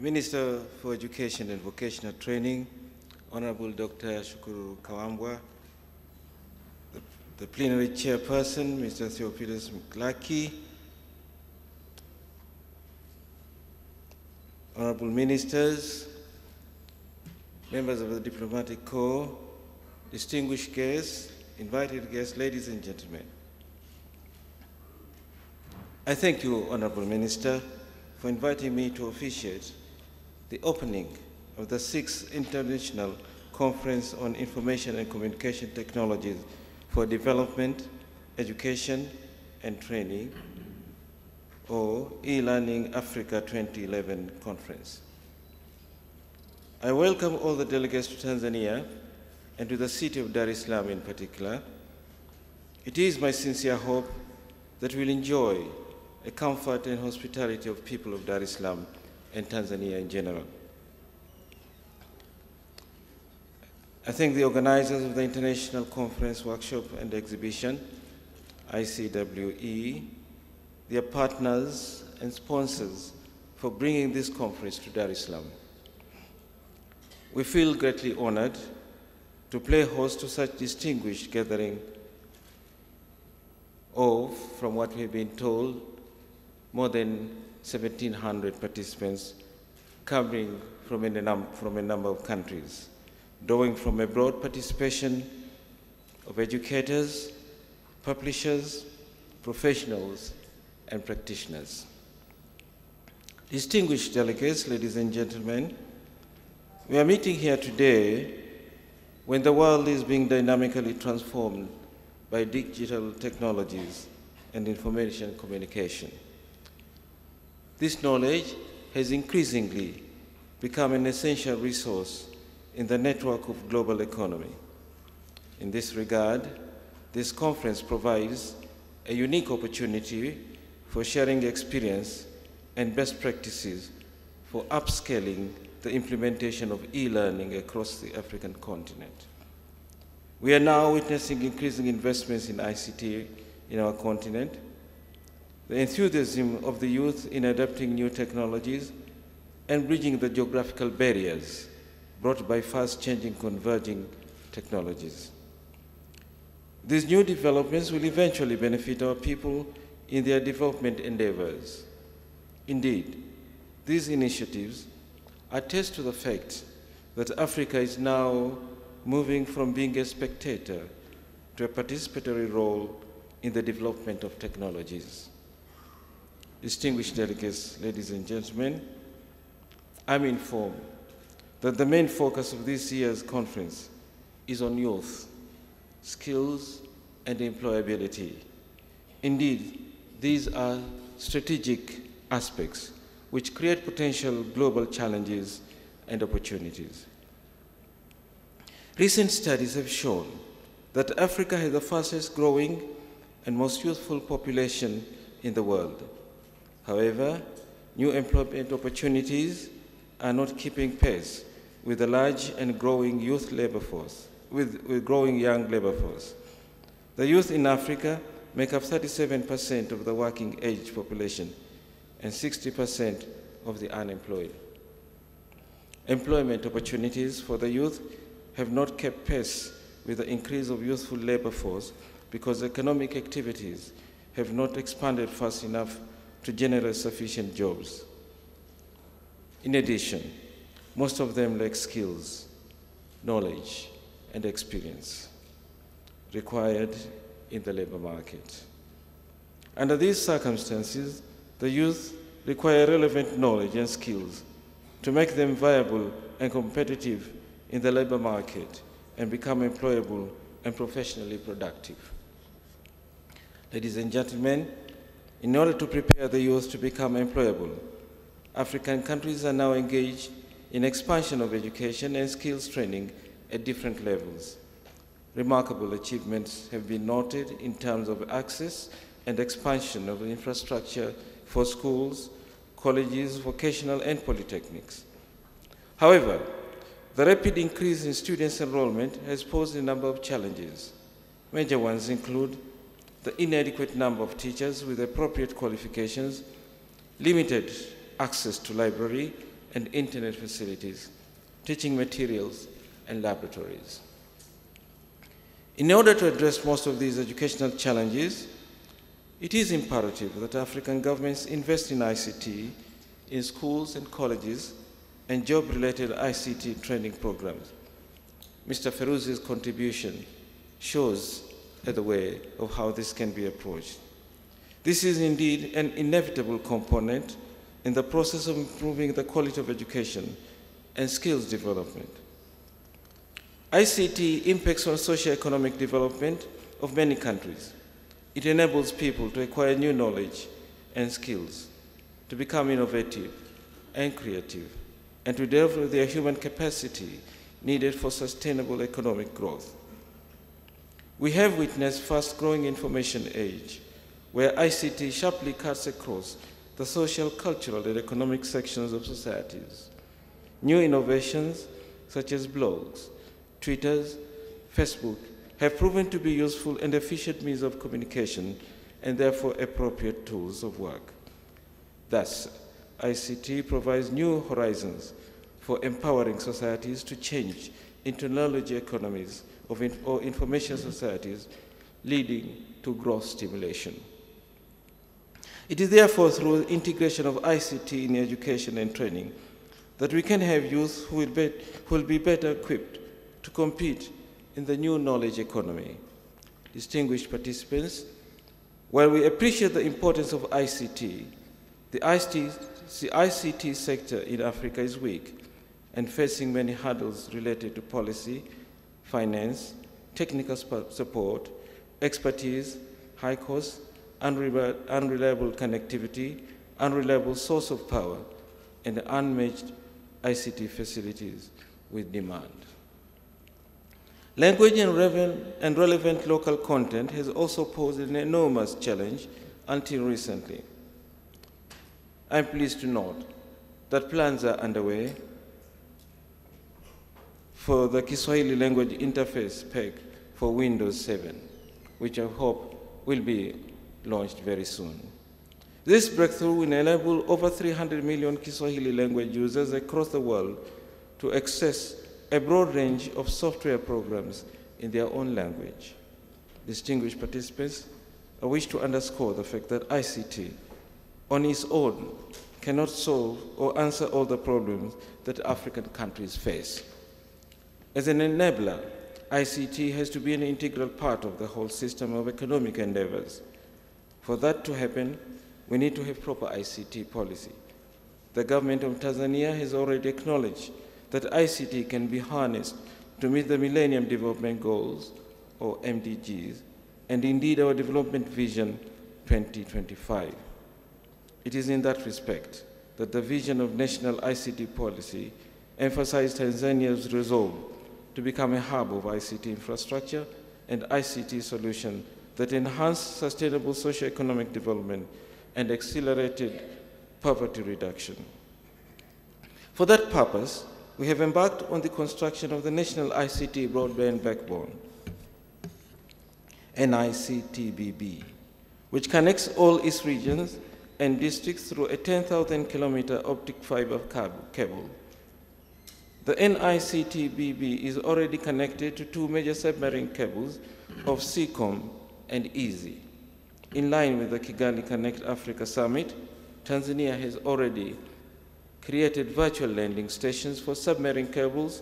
Minister for Education and Vocational Training, Honorable Dr. Shukuru Kawambwa, the Plenary Chairperson, Mr. Theophilus Mklaki, Honorable Ministers, members of the Diplomatic Corps, distinguished guests, invited guests, ladies and gentlemen. I thank you, Honorable Minister, for inviting me to officiate the opening of the 6th International Conference on Information and Communication Technologies for Development, Education, and Training, or eLearning Africa 2011 Conference. I welcome all the delegates to Tanzania and to the city of Dar es Salaam in particular. It is my sincere hope that we'll enjoy the comfort and hospitality of people of Dar es Salaam and Tanzania in general. I thank the organizers of the International Conference, Workshop, and Exhibition, ICWE, their partners and sponsors for bringing this conference to Dar es Salaam. We feel greatly honored to play host to such distinguished gathering of, from what we've been told, more than 1,700 participants coming from a number of countries, drawing from a broad participation of educators, publishers, professionals, and practitioners. Distinguished delegates, ladies and gentlemen, we are meeting here today when the world is being dynamically transformed by digital technologies and information communication. This knowledge has increasingly become an essential resource in the network of global economy. In this regard, this conference provides a unique opportunity for sharing experience and best practices for upscaling the implementation of e-learning across the African continent. We are now witnessing increasing investments in ICT in our continent. The enthusiasm of the youth in adopting new technologies and bridging the geographical barriers brought by fast-changing converging technologies. These new developments will eventually benefit our people in their development endeavors. Indeed, these initiatives attest to the fact that Africa is now moving from being a spectator to a participatory role in the development of technologies. Distinguished delegates, ladies and gentlemen, I'm informed that the main focus of this year's conference is on youth, skills, and employability. Indeed, these are strategic aspects which create potential global challenges and opportunities. Recent studies have shown that Africa has the fastest growing and most youthful population in the world. However, new employment opportunities are not keeping pace with the large and growing youth labor force, with growing young labor force. The youth in Africa make up 37% of the working age population and 60% of the unemployed. Employment opportunities for the youth have not kept pace with the increase of youthful labor force because economic activities have not expanded fast enough to generate sufficient jobs. In addition, most of them lack skills, knowledge, and experience required in the labor market. Under these circumstances, the youth require relevant knowledge and skills to make them viable and competitive in the labor market and become employable and professionally productive. Ladies and gentlemen, in order to prepare the youth to become employable, African countries are now engaged in expansion of education and skills training at different levels. Remarkable achievements have been noted in terms of access and expansion of infrastructure for schools, colleges, vocational and polytechnics. However, the rapid increase in students' enrollment has posed a number of challenges. Major ones include the inadequate number of teachers with appropriate qualifications, limited access to library and internet facilities, teaching materials, and laboratories. In order to address most of these educational challenges, it is imperative that African governments invest in ICT in schools and colleges and job-related ICT training programs. Mr. Feruzi's contribution shows the way of how this can be approached. This is indeed an inevitable component in the process of improving the quality of education and skills development. ICT impacts on socio-economic development of many countries. It enables people to acquire new knowledge and skills, to become innovative and creative, and to develop their human capacity needed for sustainable economic growth. We have witnessed fast-growing information age, where ICT sharply cuts across the social, cultural, and economic sections of societies. New innovations, such as blogs, Twitters, Facebook, have proven to be useful and efficient means of communication and therefore appropriate tools of work. Thus, ICT provides new horizons for empowering societies to change into knowledge economies or information societies, leading to growth stimulation. It is therefore through integration of ICT in education and training that we can have youth who will be better equipped to compete in the new knowledge economy. Distinguished participants, while we appreciate the importance of ICT, the ICT sector in Africa is weak and facing many hurdles related to policy, finance, technical support, expertise, high costs, unreliable connectivity, unreliable source of power, and unmatched ICT facilities with demand. Language and relevant local content has also posed an enormous challenge until recently. I'm pleased to note that plans are underway for the Kiswahili language interface PEG for Windows 7, which I hope will be launched very soon. This breakthrough will enable over 300 million Kiswahili language users across the world to access a broad range of software programs in their own language. Distinguished participants, I wish to underscore the fact that ICT on its own cannot solve or answer all the problems that African countries face. As an enabler, ICT has to be an integral part of the whole system of economic endeavors. For that to happen, we need to have proper ICT policy. The government of Tanzania has already acknowledged that ICT can be harnessed to meet the Millennium Development Goals, or MDGs, and indeed our Development Vision 2025. It is in that respect that the vision of national ICT policy emphasized Tanzania's resolve to become a hub of ICT infrastructure and ICT solutions that enhance sustainable socio-economic development and accelerated poverty reduction. For that purpose, we have embarked on the construction of the National ICT Broadband Backbone, NICTBB, which connects all East regions and districts through a 10,000-kilometer optic fiber cable. The NICTBB is already connected to two major submarine cables of SEACOM and EASY. In line with the Kigali Connect Africa Summit, Tanzania has already created virtual landing stations for submarine cables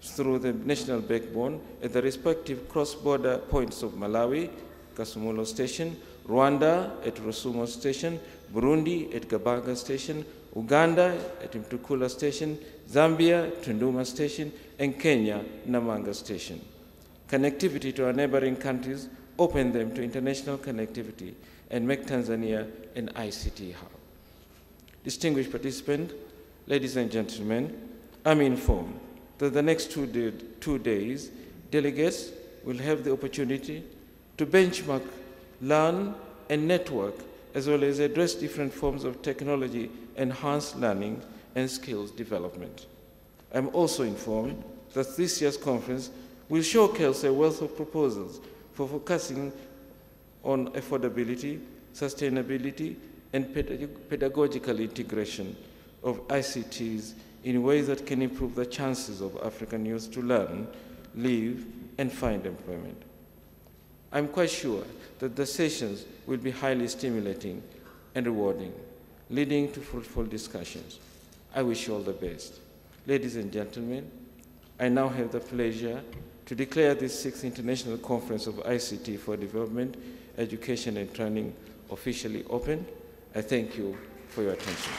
through the national backbone at the respective cross-border points of Malawi, Kasumulo Station, Rwanda at Rusumo Station, Burundi at Gabanga Station, Uganda at Mtukula Station, Zambia, Tunduma Station, and Kenya, Namanga Station. Connectivity to our neighboring countries open them to international connectivity and make Tanzania an ICT hub. Distinguished participants, ladies and gentlemen, I'm informed that the next two days, delegates will have the opportunity to benchmark, learn, and network, as well as address different forms of technology-enhanced learning and skills development. I'm also informed that this year's conference will showcase a wealth of proposals for focusing on affordability, sustainability, and pedagogical integration of ICTs in ways that can improve the chances of African youth to learn, live, and find employment. I'm quite sure that the sessions will be highly stimulating and rewarding, leading to fruitful discussions. I wish you all the best. Ladies and gentlemen, I now have the pleasure to declare this 6th International Conference of ICT for Development, Education and Training officially open. I thank you for your attention.